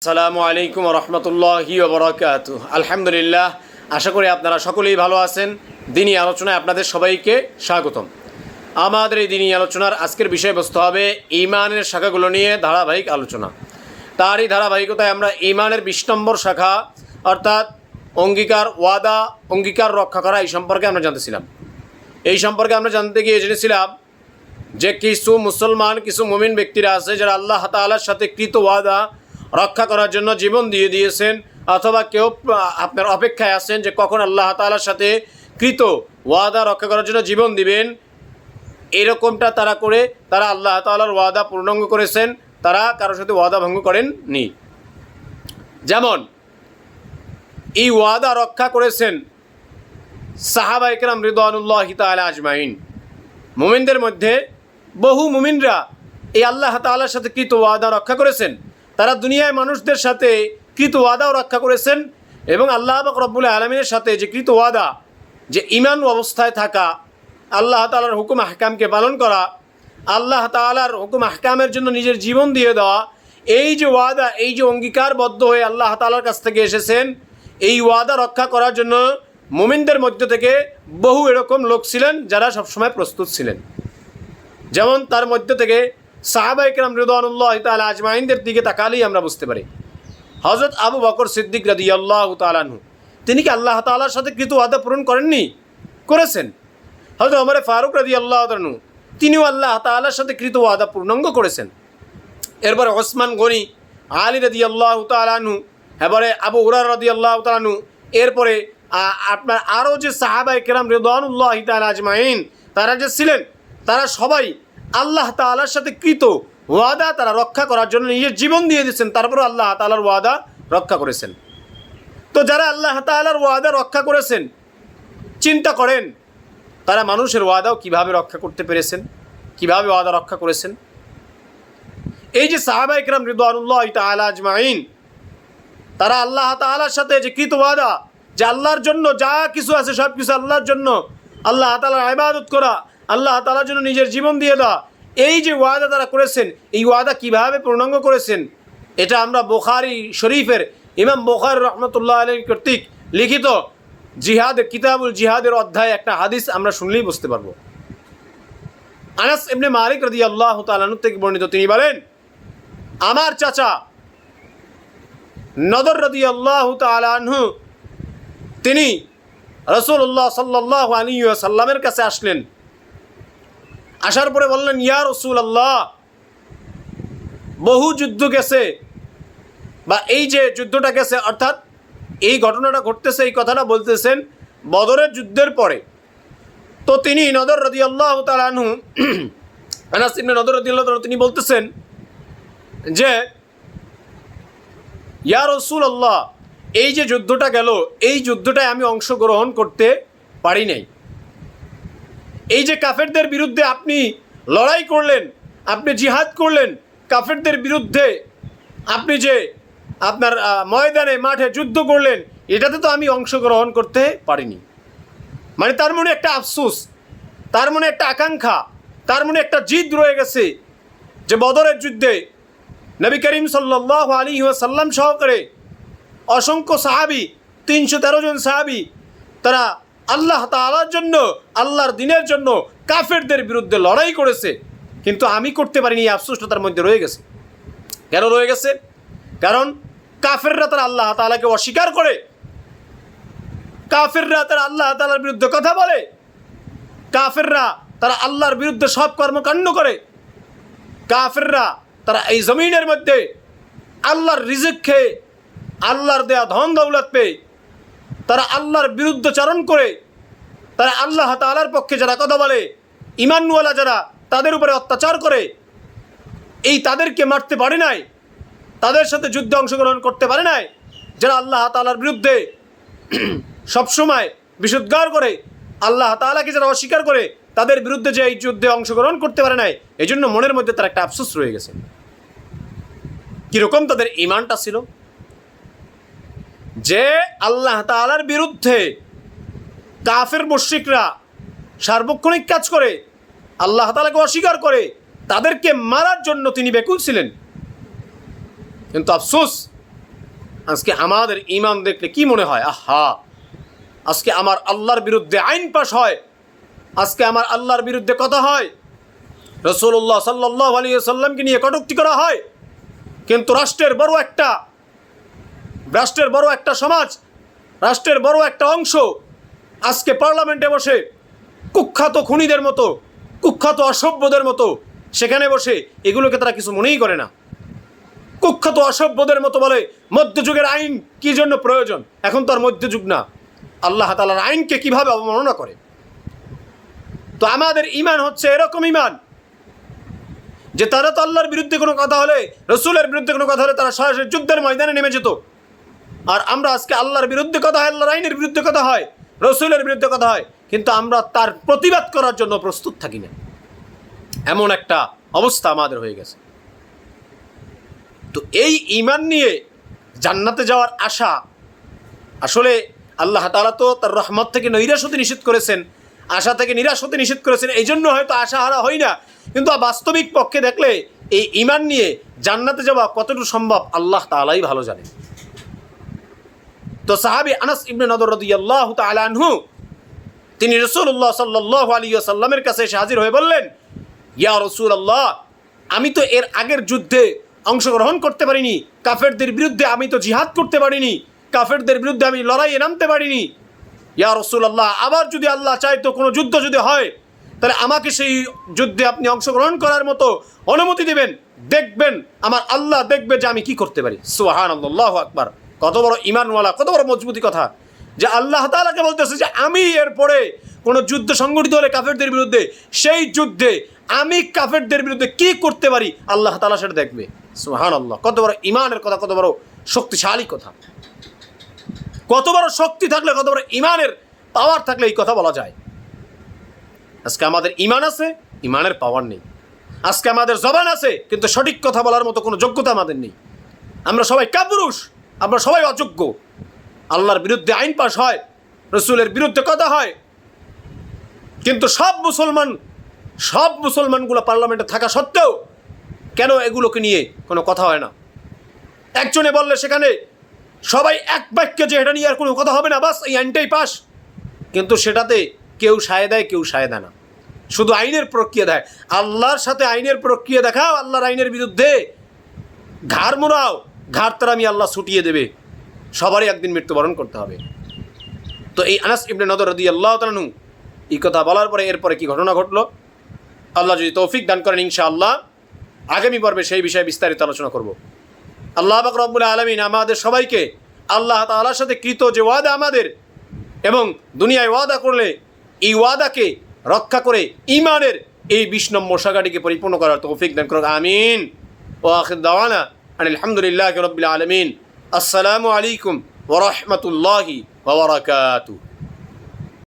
আসসালামু আলাইকুম রহমতুল্লাহি ওবরাকাতুহু। আলহামদুলিল্লাহ, আশা করি আপনারা সকলেই ভালো আছেন। দিনী আলোচনায় আপনাদের সবাইকে স্বাগতম। আমাদের এই দিনী আলোচনার আজকের বিষয়বস্তু হবে ঈমানের শাখাগুলো নিয়ে ধারাবাহিক আলোচনা। তারই ধারাবাহিকতায় আমরা ঈমানের 20 নম্বর শাখা অর্থাৎ অঙ্গীকার, ওয়াদা, অঙ্গীকার রক্ষা করা এই সম্পর্কে আমরা জানতেছিলাম। এই সম্পর্কে আমরা জানতে গিয়ে জেনেছিলাম যে কিছু মুসলমান, কিছু মুমিন ব্যক্তিরা আছে যারা আল্লাহ তাআলার সাথে কৃত ওয়াদা রক্ষা করার জন্য জীবন দিয়ে দিয়েছেন, অথবা কেউ আপনার অপেক্ষায় আছেন যে কখন আল্লাহ তাআলার সাথে কৃত ওয়াদা রক্ষা করার জন্য জীবন দিবেন। এরকমটা তারা করে তারা আল্লাহ তাআলার ওয়াদা পূর্ণাঙ্গ করেছেন, তারা কারোর সাথে ওয়াদা ভঙ্গ করেননি। যেমন এই ওয়াদা রক্ষা করেছেন সাহাবায়ে কেরাম রিদওয়ানুল্লাহি তাআলা আজমাইন। মুমিনদের মধ্যে বহু মুমিনরা এই আল্লাহ তাআলার সাথে কৃত ওয়াদা রক্ষা করেছেন। তারা দুনিয়ায় মানুষদের সাথে কৃত ওয়াদাও রক্ষা করেছেন এবং আল্লাহ পাক রব্বুল আলামিনের সাথে যে কৃত ওয়াদা, যে ঈমান অবস্থায় থাকা, আল্লাহ তাআলার হুকুম আহকামকে পালন করা, আল্লাহ তাআলার হুকুম আহকামের জন্য নিজের জীবন দিয়ে দেওয়া, এই যে ওয়াদা, এই যে অঙ্গীকারবদ্ধ হয়ে আল্লাহ তাআলার কাছ থেকে এসেছেন, এই ওয়াদা রক্ষা করার জন্য মুমিনদের মধ্য থেকে বহু এরকম লোক ছিলেন যারা সবসময় প্রস্তুত ছিলেন। যেমন তার মধ্য থেকে সাহাবায়ে কেরাম রিদওয়ানুল্লাহি তাআলা আজমাইনদের দিকে তাকালেই আমরা বুঝতে পারি। হযরত আবু বকর সিদ্দিক রাদিয়াল্লাহু তাআলা আনহু, তিনি কি আল্লাহ তাআলার সাথে কৃত ওয়াদা পূরণ করেননি? করেছেন। হযরত ওমর ফারুক রাদিয়াল্লাহু তাআলা আনহু, তিনিও আল্লাহ তাআলার সাথে কৃত ওয়াদা পূর্ণাঙ্গ করেছেন। এরপরে ওসমান গনি, আলী রাদিয়াল্লাহু তাআলা আনহু, এবারে আবু হুরায়রা রাদিয়াল্লাহু তাআলা আনহু, এরপরে আপনার আরও যে সাহাবায়ে কেরাম রিদওয়ানুল্লাহি তাআলা আজমাইন তারা যে ছিলেন, তারা সবাই আল্লাহ তাআলার সাথে কৃত ওয়াদা তারা রক্ষা করার জন্য নিজের জীবন দিয়ে দিয়েছেন, তারপরে আল্লাহ তাআলার ওয়াদা রক্ষা করেছেন। তো যারা আল্লাহ তাআলার ওয়াদা রক্ষা করেছেন, চিন্তা করেন তারা মানুষের ওয়াদাও কিভাবে রক্ষা করতে পেরেছেন, কিভাবে ওয়াদা রক্ষা করেছেন। এই যে সাহাবায়ে কেরাম রিদওয়ানুল্লাহি তাআলা আজমাইন, তারা আল্লাহ তাআলার সাথে যে কৃত ওয়াদা, যে আল্লাহর জন্য যা কিছু আছে সব কিছু আল্লাহর জন্য, আল্লাহ তাআলার ইবাদত করা, আল্লাহ তাআলার জন্য নিজের জীবন দিয়ে দেওয়া, এই যে ওয়াদা তারা করেছেন, এই ওয়াদা কিভাবে পূর্ণাঙ্গ করেছেন, এটা আমরা বুখারী শরীফের ইমাম বুখারী রহমতুল্লাহ আলাইহি কর্তৃক লিখিত জিহাদ, কিতাবুল জিহাদের অধ্যায়ে একটা হাদিস আমরা শুনলেই বুঝতে পারবো। আনাস ইবনে মালিক রাদিয়াল্লাহু তাআলা আনহু থেকে বর্ণিত, তিনি বলেন, আমার চাচা নদর রাদিয়াল্লাহু তাআলা আনহু, তিনি রাসূলুল্লাহ সাল্লাল্লাহু আলাইহি ওয়াসাল্লামের কাছে আসলেন। আসার পরে বললেন, ইয়া রাসূলুল্লাহ, বহু যুদ্ধ গেছে, বা এই যে যুদ্ধটা গেছে, অর্থাৎ এই ঘটনাটা ঘটতেছে, এই কথাটা বলতেছেন বদরের যুদ্ধের পরে। তো তিনি নদর রাদিয়াল্লাহু তাআলা আনহু, আনাস ইবনে নদর রাদিয়াল্লাহু তাআলা, তিনি বলতেছেন যে ইয়া রাসূলুল্লাহ, এই যে যুদ্ধটা গেল, এই যুদ্ধটায় আমি অংশগ্রহণ করতে পারি নাই। এই যে কাফেরদের বিরুদ্ধে আপনি লড়াই করলেন, আপনি জিহাদ করলেন, কাফেরদের বিরুদ্ধে আপনি যে আপনার ময়দানে মাঠে যুদ্ধ করলেন, এটাতে তো আমি অংশগ্রহণ করতে পারিনি। মানে তার মনে একটা আফসোস, তার মনে একটা আকাঙ্ক্ষা, তার মনে একটা জিদ রয়ে গেছে যে বদরের যুদ্ধে নবী করিম সাল্লাল্লাহু আলাইহি ওয়াসাল্লাম সহকারে অসংখ্য সাহাবী, 313 জন সাহাবী, তারা আল্লাহ তাআলার জন্য, আল্লাহর দ্বীনের জন্য কাফেরদের বিরুদ্ধে লড়াই করেছে, কিন্তু আমি করতে পারিনি। এই আফসোসটা তার মধ্যে রয়ে গেছে। কেন রয়ে গেছে? কারণ কাফেররা তারা আল্লাহ তাআলাকে অস্বীকার করে, কাফেররা তারা আল্লাহ তাআলার বিরুদ্ধে কথা বলে, কাফেররা তারা আল্লাহর বিরুদ্ধে সব কর্মকাণ্ড করে, কাফেররা তারা এই জমিনের মধ্যে আল্লাহর রিজিক খেয়ে, আল্লাহর দেয়া ধন দৌলত পেয়ে তারা আল্লাহর বিরুদ্ধচারণ করে, তারা আল্লাহ তাআলার পক্ষে যারা কথা বলে, ঈমানওয়ালা যারা, তাদের উপরে অত্যাচার করে, এই তাদেরকে মারতে পারে নাই, তাদের সাথে যুদ্ধে অংশগ্রহণ করতে পারে নাই, যারা আল্লাহ তাআলার বিরুদ্ধে সবসময় বিশুদ্ধার করে, আল্লাহ তাআলাকে যারা অস্বীকার করে, তাদের বিরুদ্ধে যে এই যুদ্ধে অংশগ্রহণ করতে পারে নাই, এই জন্য মনের মধ্যে তার একটা আফসোস রয়ে গেছে। কীরকম তাদের ঈমানটা ছিল, যে আল্লাহ তাআলার বিরুদ্ধে কাফের মুশরিকরা সার্বক্ষণিক কাজ করে, আল্লাহ তাআলাকে অস্বীকার করে, তাদেরকে মারার জন্য তিনি ব্যাকুল ছিলেন। কিন্তু আফসোস আজকে আমাদের ঈমান দেখলে কি মনে হয়, আহা আজকে আমার আল্লাহর বিরুদ্ধে আইন পাশ হয়, আজকে আমার আল্লাহর বিরুদ্ধে কথা হয়, রাসূলুল্লাহ সাল্লাল্লাহু আলাইহি ওয়াসাল্লামকে নিয়ে কটূক্তি করা হয়, কিন্তু রাষ্ট্রের বড় একটা সমাজ, রাষ্ট্রের বড় একটা অংশ আজকে পার্লামেন্টে বসে কুখ্যাত খুনিদের মতো, কুখ্যাত অসভ্যদের মতো সেখানে বসে এগুলোকে তারা কিছু মনেই করে না। কুখ্যাত অসভ্যদের মতো বলে মধ্যযুগের আইন কি জন্য প্রয়োজন, এখন তো আর মধ্যযুগ না, আল্লাহ তাআলার আইনকে কিভাবে অবমাননা করে। তো আমাদের ঈমান হচ্ছে এরকম ঈমান যে তারা তো আল্লাহর বিরুদ্ধে কোনো কথা হলে, রসুলের বিরুদ্ধে কোনো কথা হলে তারা সরাসরি যুদ্ধের ময়দানে নেমে যেত। আর আমরা আজকে আল্লাহর বিরুদ্ধে কথা হয়, আল্লাহর আইনের বিরুদ্ধে কথা হয়, রসুলের বিরুদ্ধে কথা হয়, কিন্তু আমরা তার প্রতিবাদ করার জন্য প্রস্তুত থাকি না। এমন একটা অবস্থা আমাদের হয়ে গেছে। তো এই ঈমান নিয়ে জান্নাতে যাওয়ার আশা, আসলে আল্লাহ তাআলা তো তার রহমত থেকে নৈরাশ হতে নিষেধ করেছেন, আশা থেকে নিরাশ হতে নিষেধ করেছেন, এই জন্য হয়তো আশাহারা হই না। কিন্তু বাস্তবিক পক্ষে দেখলে এই ঈমান নিয়ে জান্নাতে যাওয়া কতটুকু সম্ভব আল্লাহ তাআলাই ভালো জানেন। তো সাহাবী আনাস ইবনে নদর রাদিয়াল্লাহু তাআলা আনহু তিনি রাসূলুল্লাহ সাল্লাল্লাহু আলাইহি ওয়াসাল্লামের কাছে এসে হাজির হয়ে বললেন, ইয়া রাসূলুল্লাহ, আমি তো এর আগের যুদ্ধে অংশগ্রহণ করতে পারিনি, কাফেরদের বিরুদ্ধে আমি তো জিহাদ করতে পারিনি, কাফেরদের বিরুদ্ধে আমি লড়াইয়ে নামতে পারিনি। ইয়া রাসূলুল্লাহ, আবার যদি আল্লাহ চায় তো কোনো যুদ্ধ যদি হয় তাহলে আমাকে সেই যুদ্ধে আপনি অংশগ্রহণ করার মতো অনুমতি দিবেন, দেখবেন আমার আল্লাহ দেখবে যে আমি কি করতে পারি। সুবহানাল্লাহ, আল্লাহু আকবার। কত বড় ঈমানওয়ালা, কত বড় মজবুতি কথা যে আল্লাহ তাআলাকে বলতেছে যে আমি এরপরে কোনো যুদ্ধ সংগঠিত হলে কাফেরদের বিরুদ্ধে, সেই যুদ্ধে আমি কাফেরদের বিরুদ্ধে কি করতে পারি আল্লাহ তাআলা সেটা দেখবে। সুবহানাল্লাহ, কত বড় ঈমানের কথা, কত বড় শক্তিশালী কথা, কত বড় শক্তি থাকলে, কত বড় ঈমানের পাওয়ার থাকলে এই কথা বলা যায়। আজকে আমাদের ঈমান আছে, ঈমানের পাওয়ার নেই। আজকে আমাদের জবান আছে কিন্তু সঠিক কথা বলার মতো কোনো যোগ্যতা আমাদের নেই। আমরা সবাই কাপুরুষ, আমরা সবাই অযোগ্য। আল্লাহর বিরুদ্ধে আইন পাশ হয়, রসুলের বিরুদ্ধে কথা হয়, কিন্তু সব মুসলমানগুলো পার্লামেন্টে থাকা সত্ত্বেও কেন এগুলোকে নিয়ে কোনো কথা হয় না? একজনে বললে সেখানে সবাই এক বাক্যে যে এটা নিয়ে আর কোনো কথা হবে না, বাস এই আইনটাই পাস, কিন্তু সেটাতে কেউ সায় দেয়, কেউ সায় দেয় না, শুধু আইনের প্রক্রিয়া দেয়। আল্লাহর সাথে আইনের প্রক্রিয়া দেখাও, আল্লাহর আইনের বিরুদ্ধে ঘাড় মোড়াও, ঘাড় তারা আমি আল্লাহ ছুটিয়ে দেবে, সবারই একদিন মৃত্যুবরণ করতে হবে। তো এই আনাস ইবনে নদর রাদিয়াল্লাহু তাআলা আনহু এই কথা বলার পরে এরপরে কি ঘটনা ঘটলো, আল্লাহ যদি তৌফিক দান করেন ইনশাআল্লাহ আগামী পর্বে সেই বিষয়ে বিস্তারিত আলোচনা করব। আল্লাহ পাক রব্বুল আলামিন আমাদের সবাইকে আল্লাহ তাআলার সাথে কৃত যে ওয়াদা আমাদের, এবং দুনিয়ায় ওয়াদা করলে এই ওয়াদাকে রক্ষা করে ঈমানের এই 20 নম্বর শাখাটিকে পরিপূর্ণ করার তৌফিক দান করুন, আমিন। ওয়া আখির দাওয়ানা আলহামদুলিল্লাহি রাব্বিল আলামিন। আসসালামু আলাইকুম ওয়া রাহমাতুল্লাহি ওয়া বারাকাতুহু।